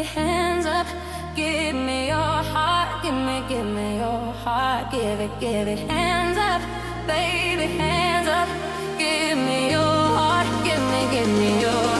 baby, hands up. Give me your heart, give me your heart. Give it, hands up, baby, hands up. Give me your heart, give me your heart.